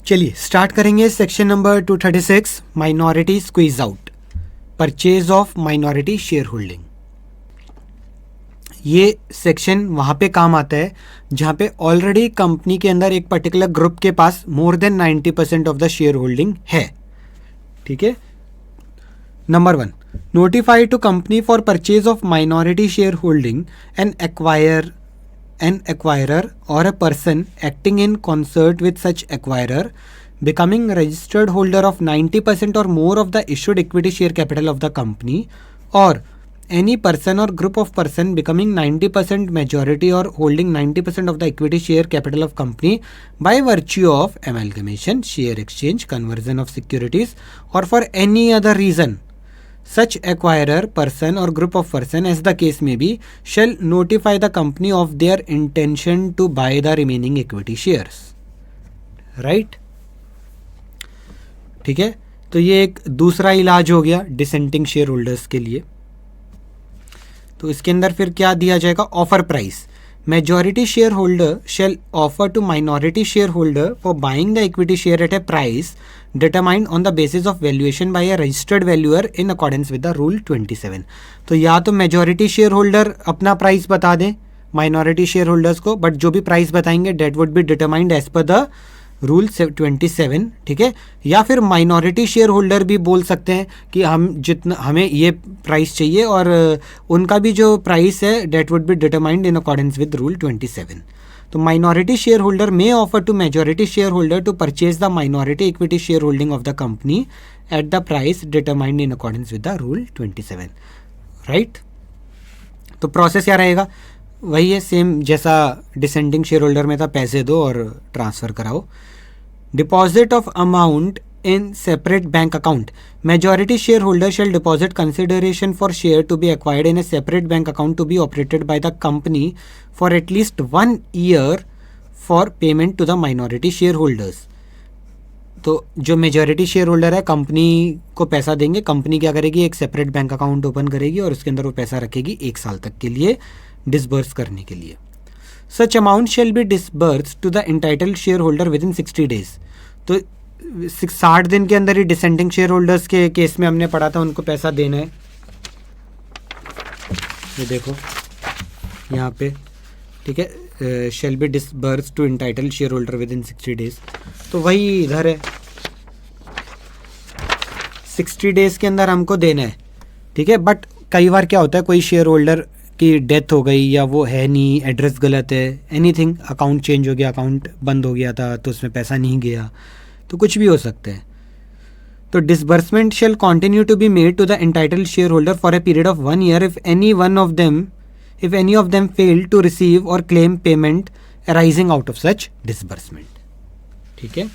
चलिए स्टार्ट करेंगे section number 236 minority squeeze out, purchase of minority share holding. ये section वहाँ पे काम आता है जहाँ पे ऑलरेडी कंपनी के अंदर एक पर्टिकुलर ग्रुप के पास more than 90% of the share holding है। ठीक है। Number 1, notify to company for purchase of minority share holding an acquirer or a person acting in concert with such acquirer becoming registered holder of 90% or more of the issued equity share capital of the company, or any person or group of person becoming 90% majority or holding 90% of the equity share capital of company by virtue of amalgamation, share exchange, conversion of securities, or for any other reason. Such acquirer, person or group of person as the case may be, shall notify the company of their intention to buy the remaining equity shares. Right? ठीक है। तो ये एक दूसरा इलाज हो गया dissenting share holders के लिए। तो इसके अंदर फिर क्या दिया जाएगा? Offer price. Majority share holder shall offer to minority share holder for buying the equity share at a price determined on the basis of valuation by a registered valuer in accordance with the rule 27। तो या तो majority share holder अपना price बता दें minority share holders को, but जो भी price बताएंगे that would be determined as per the rule 27। ठीक है। या फिर माइनॉरिटी शेयर होल्डर भी बोल सकते हैं कि हम जितना हमें ये प्राइस चाहिए और उनका भी जो प्राइस है that would be determined in accordance with rule 27। तो minority share holder may offer to majority share holder to purchase the minority equity share holding of the company at the price determined in accordance with the rule 27। Right. तो process क्या रहेगा? वही है same जैसा descending share holder में था, पैसे दो और ट्रांसफर कराओ। Deposit of amount in separate bank account. Majority shareholder shall deposit consideration for share to be acquired in a separate bank account to be operated by the company for at least 1 year for payment to the minority shareholders. तो जो majority share holder है company को पैसा देंगे, company क्या करेगी? एक separate bank account open करेगी और उसके अंदर वो पैसा रखेगी 1 साल तक के लिए डिसबर्स करने के लिए। Such amount shall be disbursed to the entitled shareholder within 60 days। तो 60 दिन के अंदर ही डिसेंडिंग शेयर होल्डर्स के केस में हमने पढ़ा था उनको पैसा देना है। ये देखो यहाँ पे, ठीक है, shall be disburse to entitle share holder within 60 days. तो वही इधर है 60 डेज के अंदर हमको देना है। ठीक है। बट कई बार क्या होता है, कोई शेयर होल्डर की डेथ हो गई या वो है नहीं, एड्रेस गलत है, एनीथिंग, अकाउंट चेंज हो गया, अकाउंट बंद हो गया था तो उसमें पैसा नहीं गया, तो कुछ भी हो सकता है। तो disbursement shall continue to be made to the entitled share holder for a period of 1 year if any of them fail to receive or claim payment arising out of such disbursement। ठीक है।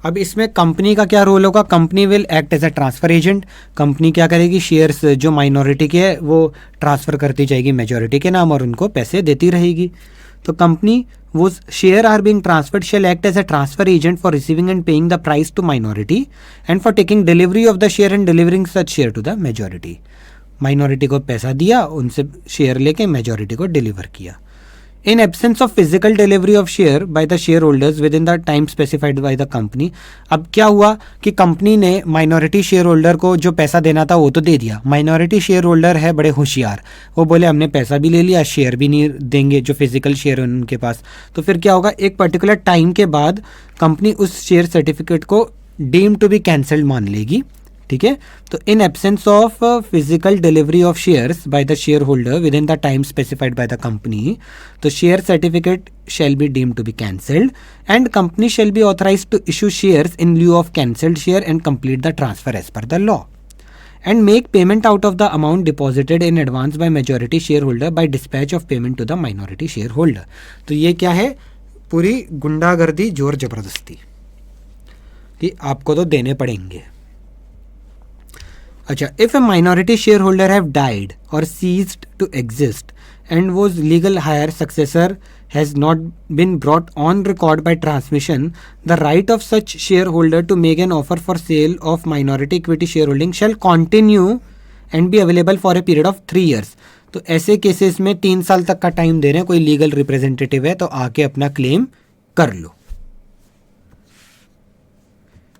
अब इसमें company का क्या role होगा? Company will act as a transfer agent. Company क्या करेगी? Shares जो माइनॉरिटी के है वो ट्रांसफर करती जाएगी मेजॉरिटी के नाम और उनको पैसे देती रहेगी। तो कंपनी वो share are being transferred shall act as a transfer agent for receiving and paying the price to minority and for taking delivery of the share and delivering such share to the majority. Minority को पैसा दिया, उनसे share लेके majority को deliver किया। In absence of physical delivery of share by the shareholders within the time specified by the company। अब क्या हुआ कि कंपनी ने माइनॉरिटी शेयर होल्डर को जो पैसा देना था वो तो दे दिया। माइनॉरिटी शेयर होल्डर है बड़े होशियार, वो बोले हमने पैसा भी ले लिया, शेयर भी नहीं देंगे जो फिजिकल शेयर है उनके पास। तो फिर क्या होगा? एक पर्टिकुलर टाइम के बाद कंपनी उस शेयर सर्टिफिकेट को डीम टू बी कैंसल्ड मान लेगी। ठीक है। तो in absence of physical delivery of shares by the share holder within the time specified by the company, तो share certificate shall be deemed to be cancelled and company shall be authorise to issue shares in lieu of cancelled share and complete the transfer as per the law and make payment out of the amount deposited in advance by majority share holder by dispatch of payment to the minority share holder. तो ये क्या है? पूरी गुंडागर्दी, जोर जबरदस्ती कि आपको तो देने पड़ेंगे। अच्छा, if a minority shareholder have died or ceased to exist and whose legal heir successor has not been brought on record by transmission, the right of such shareholder to make an offer for sale of minority equity shareholding shall continue and be available for a period of 3 years। तो ऐसे cases में 3 साल तक का time दे रहे हैं, कोई legal representative है तो आके अपना क्लेम कर लो।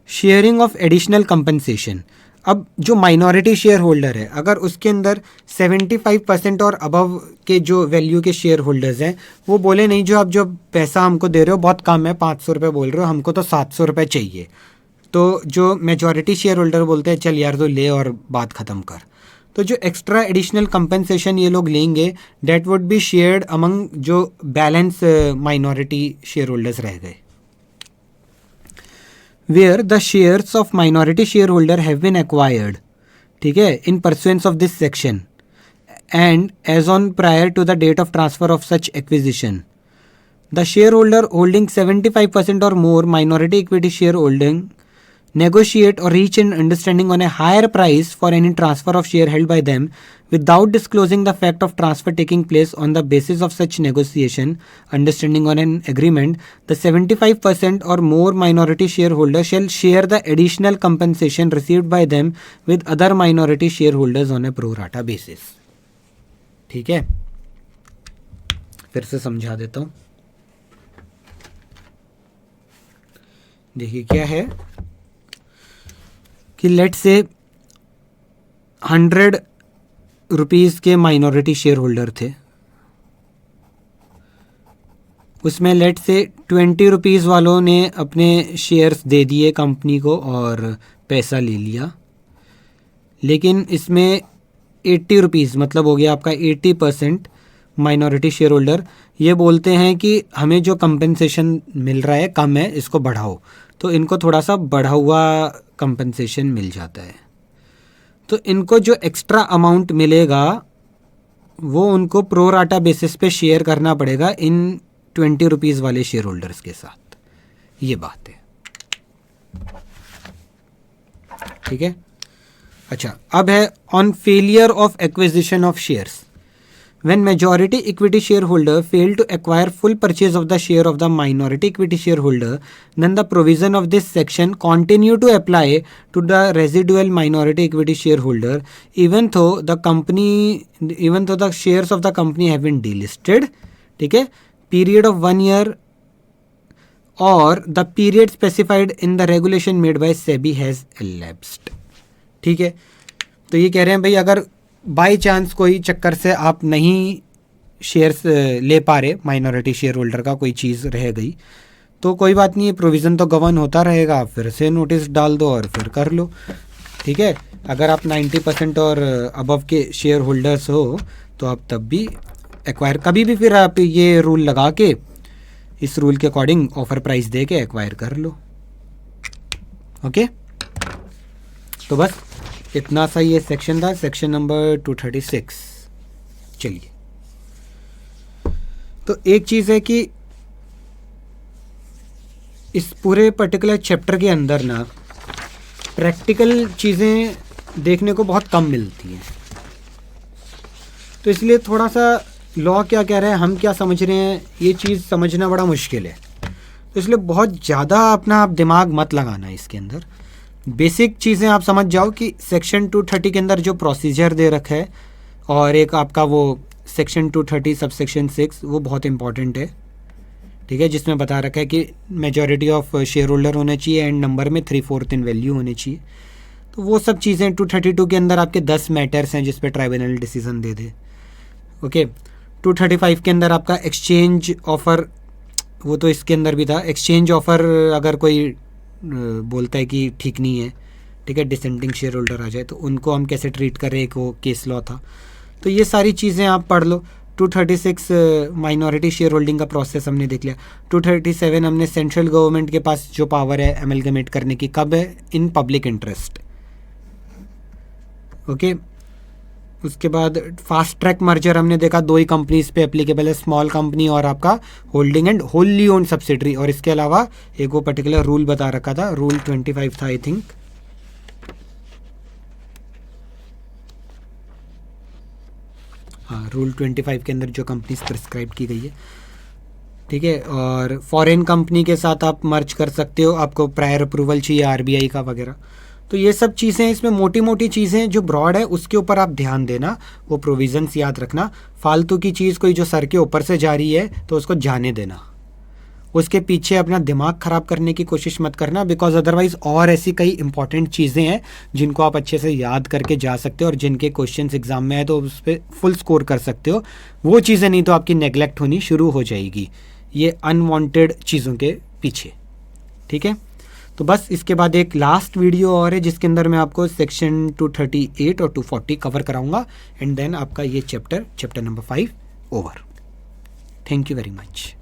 Sharing of additional compensation. अब जो माइनॉरिटी शेयर होल्डर है, अगर उसके अंदर 75% और अबव के जो वैल्यू के शेयर होल्डर्स हैं, वो बोले नहीं जो आप जो पैसा हमको दे रहे हो बहुत कम है, 500 रुपये बोल रहे हो, हमको तो 700 रुपये चाहिए, तो जो मेजॉरिटी शेयर होल्डर बोलते हैं चल यार तो ले और बात ख़त्म कर। तो जो एक्स्ट्रा एडिशनल कंपनसेशन ये लोग लेंगे that would be shared among जो बैलेंस माइनॉरिटी शेयर होल्डर्स रह गए। Where the shares of minority shareholder have been acquired, ठीक है, in pursuance of this section and as on prior to the date of transfer of such acquisition, the shareholder holding 75% or more minority equity shareholding negotiate or reach an understanding on a higher price for any transfer of share held by them without disclosing the fact of transfer taking place. On the basis of such negotiation understanding on an agreement, the 75% or more minority shareholder shall share the additional compensation received by them with other minority shareholders on a pro rata basis। ठीक है, फिर से समझा देता हूँ। देखिए क्या है कि लेट से 100 रुपीज़ के माइनॉरिटी शेयर होल्डर थे, उसमें लेट से 20 रुपीज़ वालों ने अपने शेयर्स दे दिए कंपनी को और पैसा ले लिया, लेकिन इसमें 80 रुपीज़ मतलब हो गया आपका 80% माइनॉरिटी शेयर होल्डर ये बोलते हैं कि हमें जो कंपनसेशन मिल रहा है कम है, इसको बढ़ाओ, तो इनको थोड़ा सा बढ़ा हुआ कंपनसेशन मिल जाता है। तो इनको जो एक्स्ट्रा अमाउंट मिलेगा वो उनको प्रो राटा बेसिस पे शेयर करना पड़ेगा इन 20 रुपीज़ वाले शेयर होल्डर्स के साथ। ये बात है, ठीक है। अच्छा, अब है on failure of acquisition of shares. When majority equity shareholder fail to acquire full purchase of the share of the minority equity shareholder, then the provision of this section continue to apply to the residual minority equity shareholder, even though the shares of the company have been delisted, ठीक है, period of 1 year or the period specified in the regulation made by SEBI has elapsed। ठीक है, तो ये कह रहे हैं भाई अगर बाई चांस कोई चक्कर से आप नहीं शेयर्स ले पा रहे, माइनॉरिटी शेयर होल्डर का कोई चीज़ रह गई, तो कोई बात नहीं है, प्रोविज़न तो गवर्न होता रहेगा, आप फिर से नोटिस डाल दो और फिर कर लो। ठीक है, अगर आप 90% और अबव के शेयर होल्डर्स हो तो आप तब भी एक्वायर, कभी भी फिर आप ये रूल लगा के इस रूल के अकॉर्डिंग ऑफर प्राइस दे के एक्वायर कर लो। ओके, तो बस इतना सा ये सेक्शन था, सेक्शन नंबर 236। चलिए, तो एक चीज़ है कि इस पूरे पर्टिकुलर चैप्टर के अंदर ना प्रैक्टिकल चीज़ें देखने को बहुत कम मिलती हैं, तो इसलिए थोड़ा सा लॉ क्या कह रहा है, हम क्या समझ रहे हैं, ये चीज़ समझना बड़ा मुश्किल है। तो इसलिए बहुत ज़्यादा अपना आप दिमाग मत लगाना इसके अंदर। बेसिक चीज़ें आप समझ जाओ कि सेक्शन 230 के अंदर जो प्रोसीजर दे रखा है और एक आपका वो सेक्शन 230 सब सेक्शन 6 वो बहुत इंपॉर्टेंट है। ठीक है, जिसमें बता रखा है कि मेजॉरिटी ऑफ शेयर होल्डर होने चाहिए एंड नंबर में 3/4 इन वैल्यू होनी चाहिए। तो वो सब चीज़ें 232 के अंदर आपके 10 मैटर्स हैं जिस पे ट्राइब्यूनल डिसीजन दे दे। ओके, 235 के अंदर आपका एक्सचेंज ऑफ़र, वो तो इसके अंदर भी था, एक्सचेंज ऑफ़र अगर कोई बोलता है कि ठीक नहीं है, ठीक है, डिसेंटिंग शेयर होल्डर आ जाए तो उनको हम कैसे ट्रीट करें, एक वो केस लॉ था। तो ये सारी चीज़ें आप पढ़ लो। 236 माइनॉरिटी शेयर होल्डिंग का प्रोसेस हमने देख लिया। 237 हमने सेंट्रल गवर्नमेंट के पास जो पावर है एमलगमेट करने की, कब है, इन पब्लिक इंटरेस्ट। ओके, उसके बाद फास्ट ट्रैक मर्जर हमने देखा, 2 ही कंपनीज पे एप्लीकेबल है, स्मॉल कंपनी और आपका होल्डिंग एंड होल्ली ओन्ड सब्सिडरी। और इसके अलावा एक वो पर्टिकुलर रूल बता रखा था, रूल 25 था आई थिंक। हाँ, रूल 25 के अंदर जो कंपनीज प्रिस्क्राइब की गई है। ठीक है, और फॉरेन कंपनी के साथ आप मर्ज कर सकते हो, आपको प्रायर अप्रूवल चाहिए आरबीआई का वगैरह। तो ये सब चीज़ें इसमें मोटी मोटी चीज़ें जो ब्रॉड है उसके ऊपर आप ध्यान देना, वो प्रोविजंस याद रखना। फालतू की चीज़ कोई जो सर के ऊपर से जा रही है तो उसको जाने देना, उसके पीछे अपना दिमाग ख़राब करने की कोशिश मत करना, बिकॉज अदरवाइज़ और ऐसी कई इंपॉर्टेंट चीज़ें हैं जिनको आप अच्छे से याद करके जा सकते हो और जिनके क्वेश्चंस एग्जाम में आए तो उस पर फुल स्कोर कर सकते हो। वो चीज़ें नहीं तो आपकी नेग्लेक्ट होनी शुरू हो जाएगी ये अनवांटेड चीज़ों के पीछे। ठीक है, तो बस इसके बाद एक लास्ट वीडियो और है जिसके अंदर मैं आपको सेक्शन 238 और 240 कवर कराऊंगा एंड देन आपका ये chapter number 5 over. Thank you very much.